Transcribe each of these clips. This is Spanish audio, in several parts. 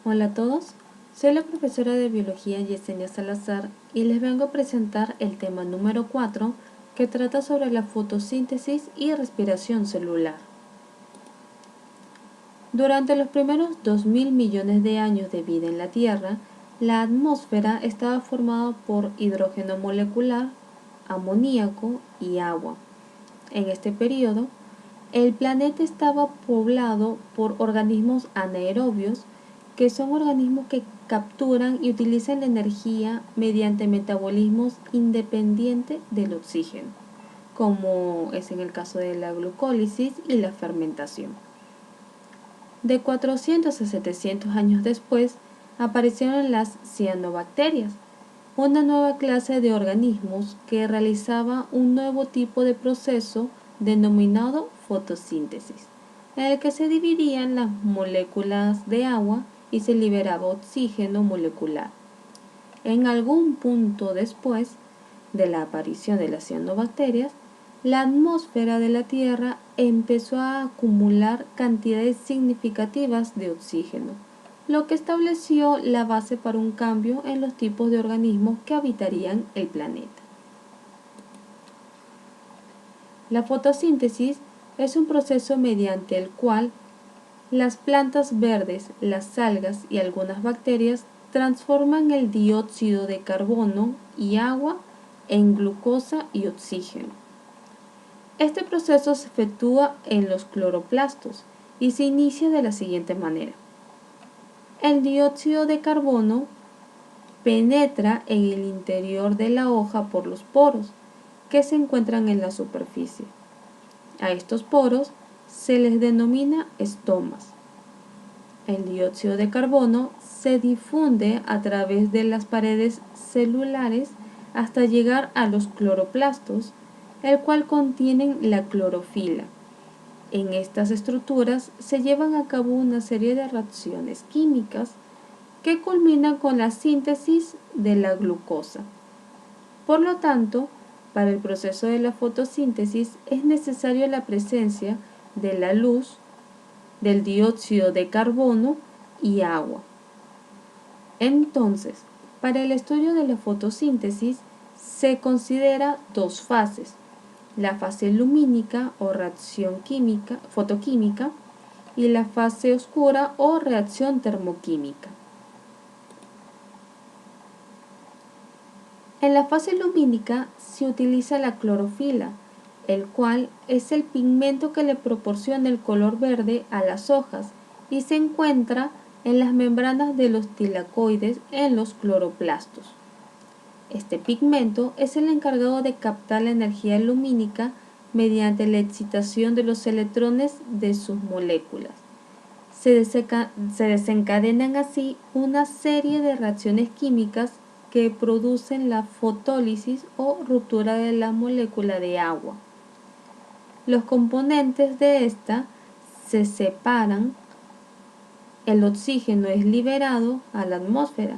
Hola a todos, soy la profesora de Biología Yesenia Salazar y les vengo a presentar el tema número 4 que trata sobre la fotosíntesis y respiración celular. Durante los primeros 2000 millones de años de vida en la Tierra, la atmósfera estaba formada por hidrógeno molecular, amoníaco y agua. En este periodo, el planeta estaba poblado por organismos anaerobios, que son organismos que capturan y utilizan la energía mediante metabolismos independientes del oxígeno, como es en el caso de la glucólisis y la fermentación. De 400 a 700 años después, aparecieron las cianobacterias, una nueva clase de organismos que realizaba un nuevo tipo de proceso denominado fotosíntesis, en el que se dividían las moléculas de agua y se liberaba oxígeno molecular. En algún punto después de la aparición de las cianobacterias, la atmósfera de la Tierra empezó a acumular cantidades significativas de oxígeno, lo que estableció la base para un cambio en los tipos de organismos que habitarían el planeta. La fotosíntesis es un proceso mediante el cual las plantas verdes, las algas y algunas bacterias transforman el dióxido de carbono y agua en glucosa y oxígeno. Este proceso se efectúa en los cloroplastos y se inicia de la siguiente manera. El dióxido de carbono penetra en el interior de la hoja por los poros que se encuentran en la superficie. A estos poros se les denomina estomas. El dióxido de carbono se difunde a través de las paredes celulares hasta llegar a los cloroplastos, el cual contienen la clorofila. En estas estructuras se llevan a cabo una serie de reacciones químicas que culminan con la síntesis de la glucosa. Por lo tanto, para el proceso de la fotosíntesis es necesaria la presencia de la luz, del dióxido de carbono y agua. Entonces, para el estudio de la fotosíntesis se considera dos fases: la fase lumínica o reacción fotoquímica y la fase oscura o reacción termoquímica. En la fase lumínica se utiliza la clorofila, el cual es el pigmento que le proporciona el color verde a las hojas y se encuentra en las membranas de los tilacoides en los cloroplastos. Este pigmento es el encargado de captar la energía lumínica mediante la excitación de los electrones de sus moléculas. Se desencadenan así una serie de reacciones químicas que producen la fotólisis o ruptura de la molécula de agua. Los componentes de esta se separan, el oxígeno es liberado a la atmósfera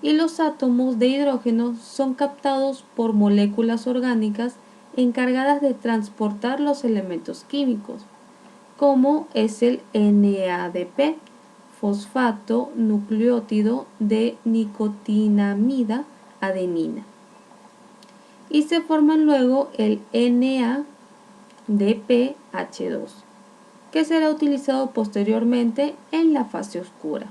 y los átomos de hidrógeno son captados por moléculas orgánicas encargadas de transportar los elementos químicos, como es el NADP, fosfato nucleótido de nicotinamida adenina, y se forman luego el NADPH2, que será utilizado posteriormente en la fase oscura.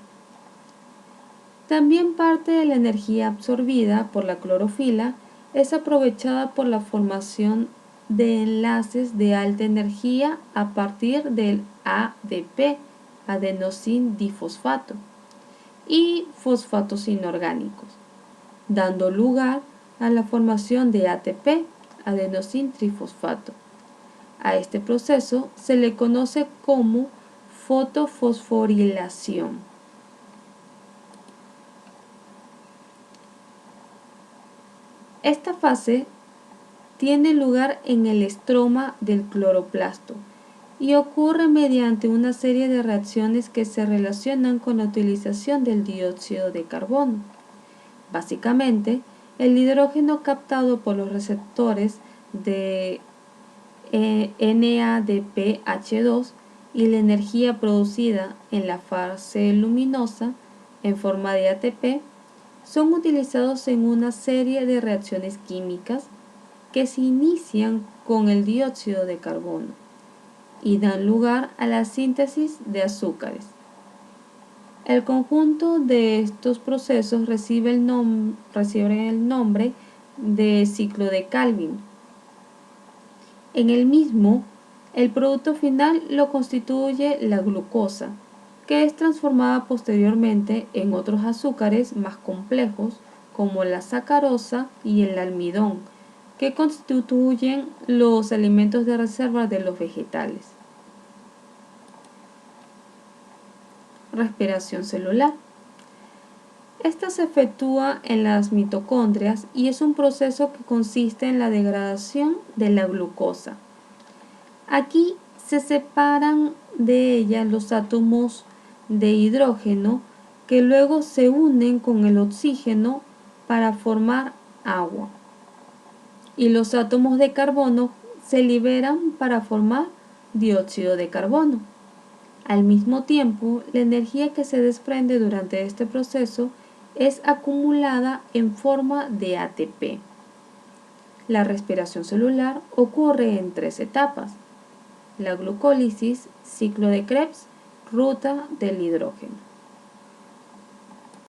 También parte de la energía absorbida por la clorofila es aprovechada por la formación de enlaces de alta energía a partir del ADP, adenosín difosfato, y fosfatos inorgánicos, dando lugar a la formación de ATP, adenosín trifosfato. A este proceso se le conoce como fotofosforilación. Esta fase tiene lugar en el estroma del cloroplasto y ocurre mediante una serie de reacciones que se relacionan con la utilización del dióxido de carbono. Básicamente, el hidrógeno captado por los receptores de NADPH2 y la energía producida en la fase luminosa en forma de ATP son utilizados en una serie de reacciones químicas que se inician con el dióxido de carbono y dan lugar a la síntesis de azúcares. El conjunto de estos procesos recibe el nombre de ciclo de Calvin. En el mismo, el producto final lo constituye la glucosa, que es transformada posteriormente en otros azúcares más complejos como la sacarosa y el almidón, que constituyen los alimentos de reserva de los vegetales. Respiración celular. Esta se efectúa en las mitocondrias y es un proceso que consiste en la degradación de la glucosa. Aquí se separan de ella los átomos de hidrógeno que luego se unen con el oxígeno para formar agua. Y los átomos de carbono se liberan para formar dióxido de carbono. Al mismo tiempo, la energía que se desprende durante este proceso es acumulada en forma de ATP. La respiración celular ocurre en 3 etapas: la glucólisis, ciclo de Krebs, ruta del hidrógeno.